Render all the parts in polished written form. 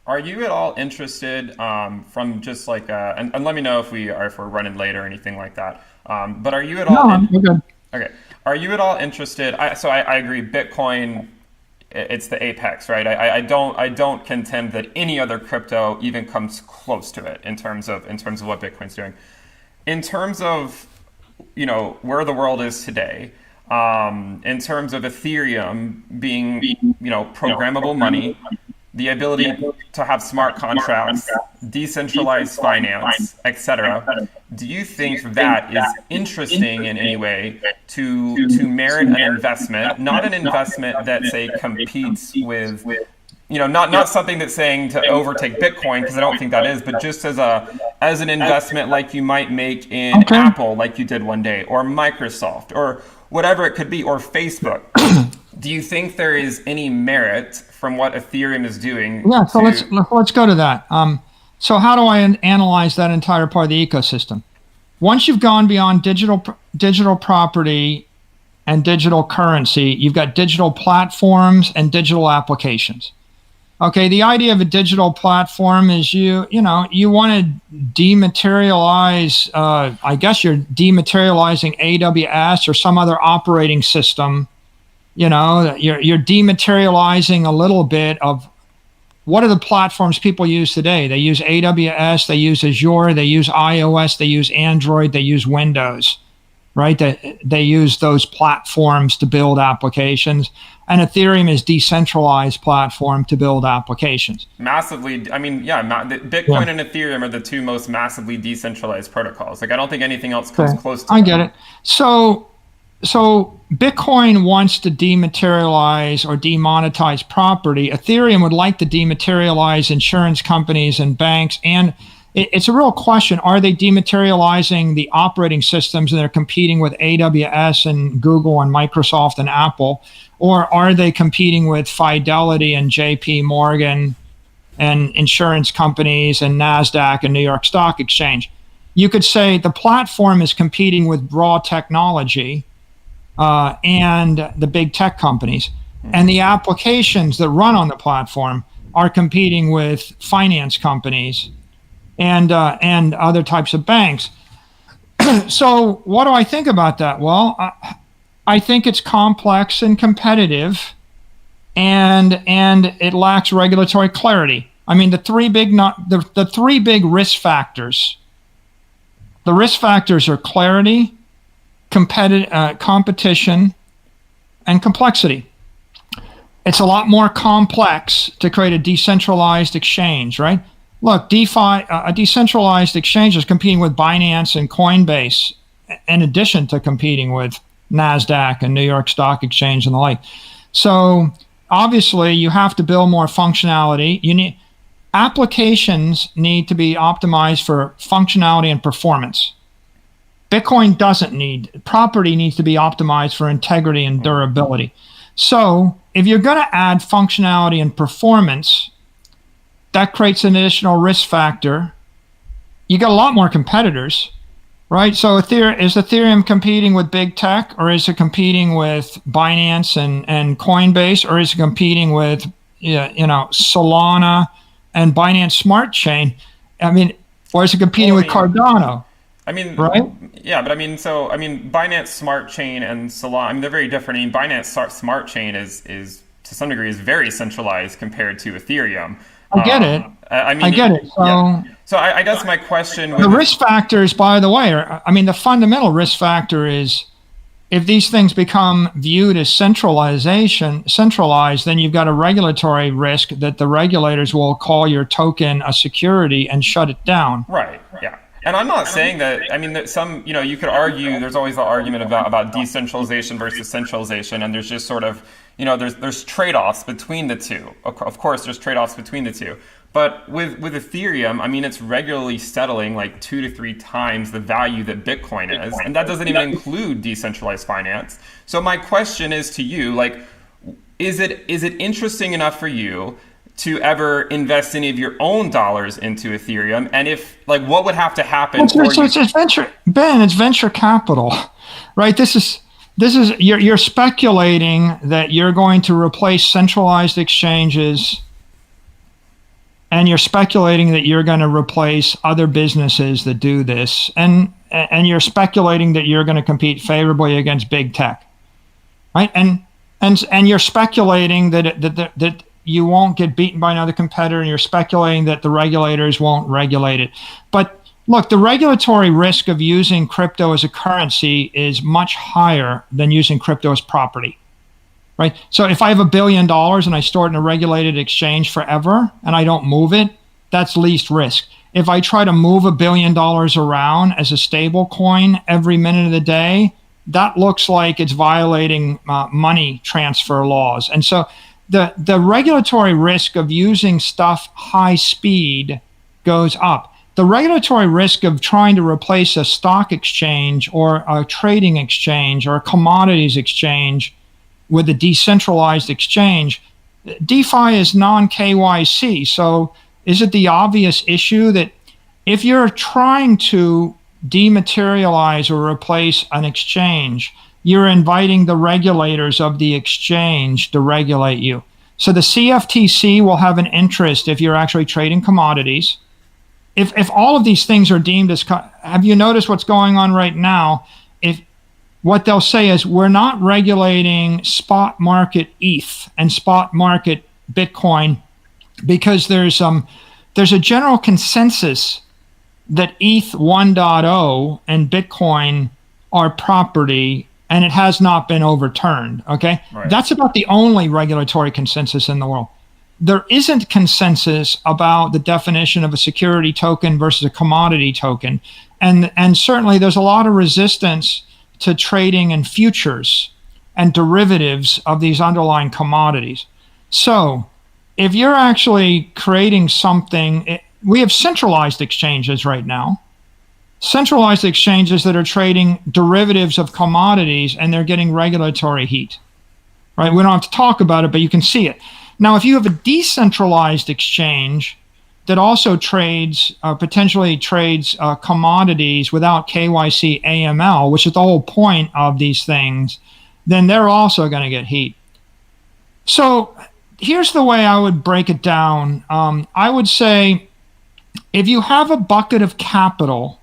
Are you at all interested from just like and let me know if we're running late or anything like that. But are you at all? No, you're good. Okay. Are you at all interested? I agree. Bitcoin, it's the apex, right? I don't contend that any other crypto even comes close to it in terms of what Bitcoin's doing. In terms of where the world is today, in terms of Ethereum being programmable money, the ability to have smart contracts, decentralized finance, etc. Do you think that is interesting in any way to merit an investment, not an investment that say competes with, not something that's saying to overtake Bitcoin, because I don't think that is, but just as an investment like you might make in Apple, like you did one day, or Microsoft, or whatever it could be, or Facebook. Do you think there is any merit from what Ethereum is doing? Yeah, so let's go to that. So how do I analyze that entire part of the ecosystem? Once you've gone beyond digital property and digital currency, you've got digital platforms and digital applications. Okay, the idea of a digital platform is you want to dematerialize, I guess you're dematerializing AWS or some other operating system. You're dematerializing a little bit of what are the platforms people use today. They use AWS, they use Azure, they use iOS, they use Android, they use Windows, right? They use those platforms to build applications. And Ethereum is decentralized platform to build applications. Massively, Bitcoin and Ethereum are the two most massively decentralized protocols. Like, I don't think anything else comes close to I get it. So Bitcoin wants to dematerialize or demonetize property. Ethereum would like to dematerialize insurance companies and banks. And it's a real question. Are they dematerializing the operating systems and they're competing with AWS and Google and Microsoft and Apple? Or are they competing with Fidelity and JP Morgan and insurance companies and NASDAQ and New York Stock Exchange? You could say the platform is competing with raw technology and the big tech companies. And the applications that run on the platform are competing with finance companies and other types of banks. So what do I think about that? Well, I think it's complex and competitive, and it lacks regulatory clarity. I mean, the three big risk factors. The risk factors are clarity, competition, and complexity. It's a lot more complex to create a decentralized exchange, right? Look, DeFi, a decentralized exchange is competing with Binance and Coinbase, in addition to competing with NASDAQ and New York Stock Exchange and the like. So obviously you have to build more functionality. Applications need to be optimized for functionality and performance. Bitcoin doesn't need. Property needs to be optimized for integrity and durability. So if you're going to add functionality and performance, that creates an additional risk factor. You got a lot more competitors. Right, so is Ethereum competing with big tech, or is it competing with Binance and Coinbase, or is it competing with Solana and Binance Smart Chain? I mean, or is it competing with Cardano? I mean, right? Yeah, but Binance Smart Chain and Solana, they're very different. I mean, Binance Smart Chain is to some degree is very centralized compared to Ethereum. I get it. I get it. So. Yeah. So I guess my question... The risk factors, by the way, the fundamental risk factor is if these things become viewed as centralized, then you've got a regulatory risk that the regulators will call your token a security and shut it down. Right, yeah. And I'm not saying that, that some, you could argue, there's always the argument about decentralization versus centralization, and there's just sort of, there's trade-offs between the two. Of course, there's trade-offs between the two. But with Ethereum, it's regularly settling like 2 to 3 times the value that Bitcoin is. And that doesn't even include decentralized finance. So my question is to you, like, is it interesting enough for you to ever invest any of your own dollars into Ethereum? And if, like, what would have to happen? It's venture, Ben, it's venture capital, right? This is you're speculating that you're going to replace centralized exchanges and you're speculating that you're going to replace other businesses that do this, and you're speculating that you're going to compete favorably against big tech, right? And you're speculating that you won't get beaten by another competitor, and you're speculating that the regulators won't regulate it. But look, the regulatory risk of using crypto as a currency is much higher than using crypto as property. Right. So if I have $1 billion and I store it in a regulated exchange forever and I don't move it, that's least risk. If I try to move $1 billion around as a stable coin every minute of the day, that looks like it's violating money transfer laws. And so the regulatory risk of using stuff high speed goes up. The regulatory risk of trying to replace a stock exchange or a trading exchange or a commodities exchange with a decentralized exchange, DeFi is non-KYC. So is it the obvious issue that if you're trying to dematerialize or replace an exchange, you're inviting the regulators of the exchange to regulate you? So the CFTC will have an interest if you're actually trading commodities. If all of these things are deemed as, have you noticed what's going on right now? What they'll say is, we're not regulating spot market ETH and spot market Bitcoin because there's a general consensus that ETH 1.0 and Bitcoin are property, and it has not been overturned. Okay, right. That's about the only regulatory consensus in the world. There isn't consensus about the definition of a security token versus a commodity token, and certainly there's a lot of resistance to trading in futures and derivatives of these underlying commodities. So if you're actually creating something, we have centralized exchanges right now, centralized exchanges that are trading derivatives of commodities, and they're getting regulatory heat, right? We don't have to talk about it, but you can see it. Now, if you have a decentralized exchange that also trades, potentially trades commodities without KYC AML, which is the whole point of these things, then they're also going to get heat. So here's the way I would break it down. I would say, if you have a bucket of capital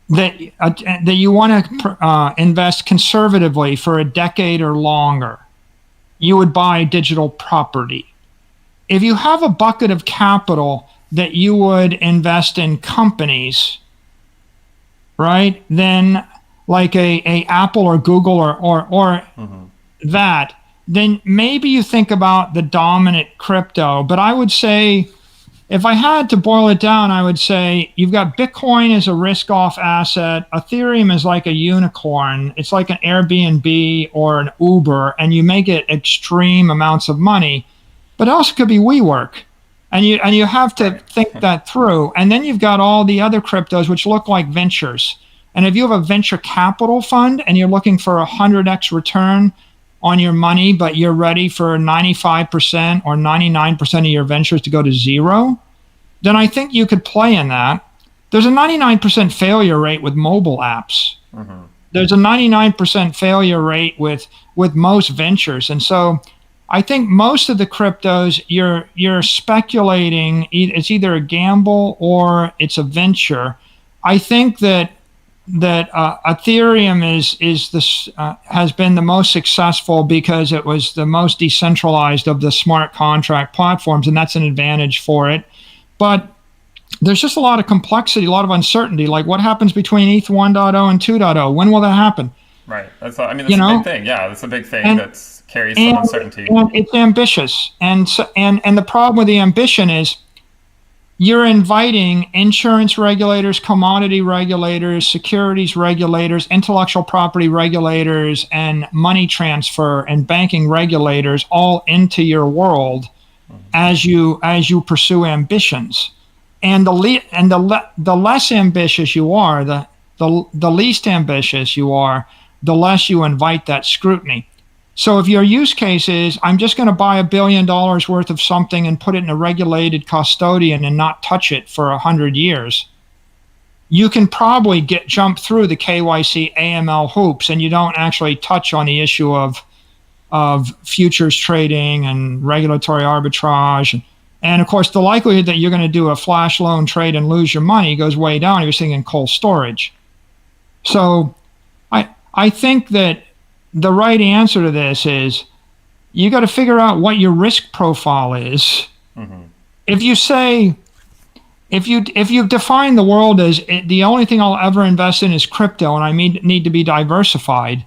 that you want to invest conservatively for a decade or longer, you would buy digital property. If you have a bucket of capital that you would invest in companies, right? Then like a Apple or Google or that, then maybe you think about the dominant crypto. But I would say, if I had to boil it down, I would say you've got Bitcoin as a risk-off asset. Ethereum is like a unicorn. It's like an Airbnb or an Uber, and you may get extreme amounts of money, but it also could be WeWork. And you have to think that through. And then you've got all the other cryptos which look like ventures. And if you have a venture capital fund and you're looking for a 100x return on your money, but you're ready for 95% or 99% of your ventures to go to zero, then I think you could play in that. There's a 99% failure rate with mobile apps. Mm-hmm. There's a 99% failure rate with most ventures. And so I think most of the cryptos, you're speculating it's either a gamble or it's a venture. I think that Ethereum has been the most successful because it was the most decentralized of the smart contract platforms, and that's an advantage for it. But there's just a lot of complexity, a lot of uncertainty. Like, what happens between ETH 1.0 and 2.0? When will that happen? Right. That's a big thing. Yeah, that's a big thing that carries some uncertainty. And it's ambitious. And the problem with the ambition is you're inviting insurance regulators, commodity regulators, securities regulators, intellectual property regulators, and money transfer and banking regulators all into your world as you pursue ambitions. And the less ambitious you are, the least ambitious you are, the less you invite that scrutiny. So if your use case is, I'm just going to buy $1 billion worth of something and put it in a regulated custodian and not touch it for 100 years, you can probably jump through the KYC AML hoops, and you don't actually touch on the issue of futures trading and regulatory arbitrage And of course, the likelihood that you're going to do a flash loan trade and lose your money goes way down if you're sitting in cold storage. So I think that the right answer to this is you got to figure out what your risk profile is. Mm-hmm. If you say, if you define the world as the only thing I'll ever invest in is crypto and I need to be diversified,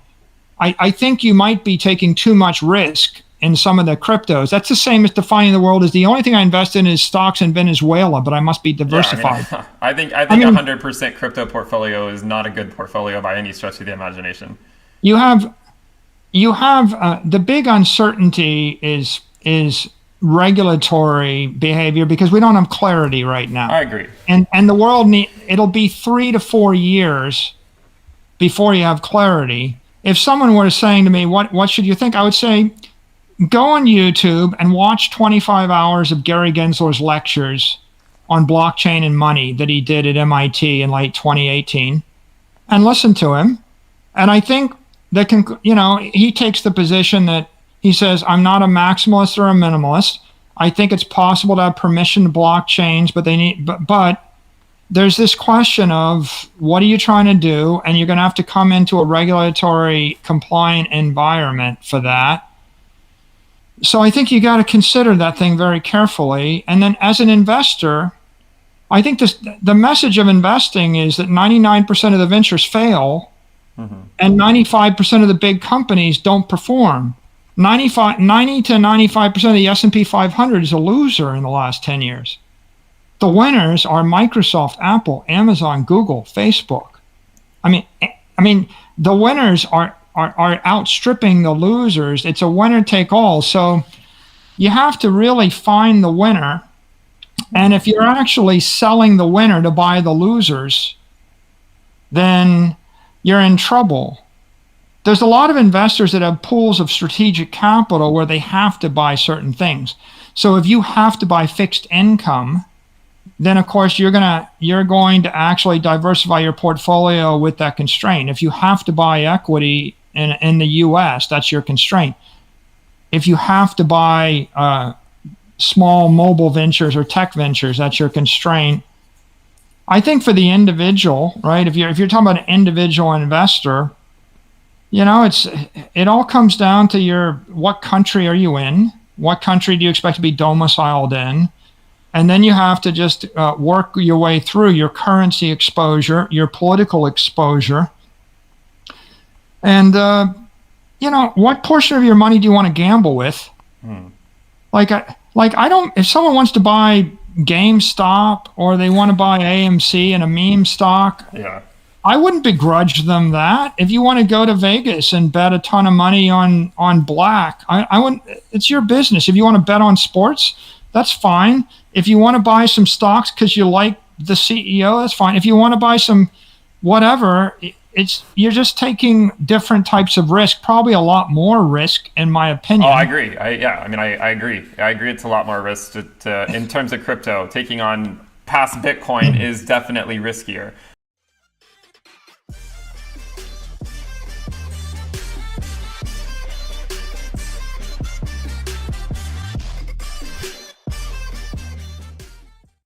I think you might be taking too much risk in some of the cryptos. That's the same as defining the world as the only thing I invest in is stocks in Venezuela, but I must be diversified. Yeah, I think 100% crypto portfolio is not a good portfolio by any stretch of the imagination. You have the big uncertainty is regulatory behavior because we don't have clarity right now. I agree. And the world it'll be 3 to 4 years before you have clarity. If someone were saying to me, what should you think? I would say, go on YouTube and watch 25 hours of Gary Gensler's lectures on blockchain and money that he did at MIT in late 2018 and listen to him. And I think that he takes the position that he says, I'm not a maximalist or a minimalist. I think it's possible to have permissioned blockchains, but there's this question of what are you trying to do? And you're going to have to come into a regulatory compliant environment for that. So I think you got to consider that thing very carefully. And then as an investor, I think the message of investing is that 99% of the ventures fail, mm-hmm. and 95% of the big companies don't perform. 90 to 95% of the S&P 500 is a loser in the last 10 years. The winners are Microsoft, Apple, Amazon, Google, Facebook. I mean, the winners are outstripping the losers. It's a winner take all. So you have to really find the winner. And if you're actually selling the winner to buy the losers, then you're in trouble. There's a lot of investors that have pools of strategic capital where they have to buy certain things. So if you have to buy fixed income, then of course you're going to actually diversify your portfolio with that constraint. If you have to buy equity in the US, that's your constraint. If you have to buy small mobile ventures or tech ventures, that's your constraint. I think for the individual, right? If you're talking about an individual investor, it all comes down to what country are you in? What country do you expect to be domiciled in? And then you have to just work your way through your currency exposure, your political exposure. And, what portion of your money do you want to gamble with? If someone wants to buy GameStop or they want to buy AMC and a meme stock, yeah, I wouldn't begrudge them that. If you want to go to Vegas and bet a ton of money on black, I wouldn't. It's your business. If you want to bet on sports, that's fine. If you want to buy some stocks because you like the CEO, that's fine. If you want to buy some whatever, you're just taking different types of risk, probably a lot more risk, in my opinion. Oh, I agree. I agree. I agree. It's a lot more risk in terms of crypto. Taking on past Bitcoin is definitely riskier.